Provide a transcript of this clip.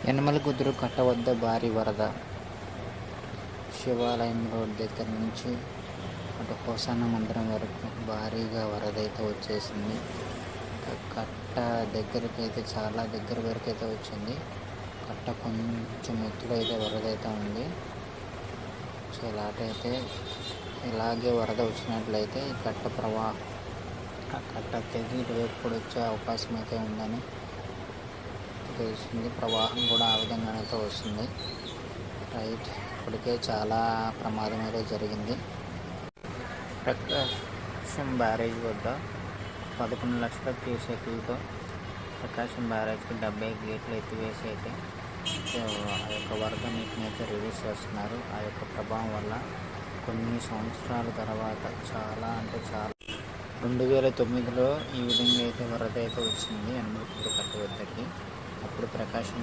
యనమలకుదురు కట్ట వద్ద భారీ వరద. శివాలయం రోడ్ దగ్గర నుంచి అటు హోసన్న మందిరం వరకు భారీగా వరద అయితే వచ్చేసింది. కట్ట దగ్గరికి అయితే చాలా దగ్గర వరకు అయితే వచ్చింది. కట్ట కొంచెం ఎత్తులో అయితే వరద అయితే ఉంది. సో ఇలాంటైతే ఇలాగే వరద వచ్చినట్లయితే ఈ కట్ట కట్ట తెగి ఇటువైపు కూడా వచ్చే అవకాశం అయితే ఉందని తెలుస్తుంది. ప్రవాహం కూడా ఆ విధంగానైతే వస్తుంది. రైట్, ఇప్పటికే చాలా ప్రమాదం అయితే జరిగింది. ప్రకాశం బ్యారేజ్ వద్ద 11 లక్షల క్యూసెక్లతో ప్రకాశం బ్యారేజ్కి 70 గేట్లు ఎత్తివేసి అయితే ఆ యొక్క వరద నీటిని అయితే రిలీజ్ చేస్తున్నారు. ఆ యొక్క ప్రభావం వల్ల కొన్ని సంవత్సరాల తర్వాత చాలా 2009లో ఈ విధంగా అయితే వరద అయితే వచ్చింది యనమలకుదురు కట్ట వద్దకి. అప్పుడు ప్రకాశం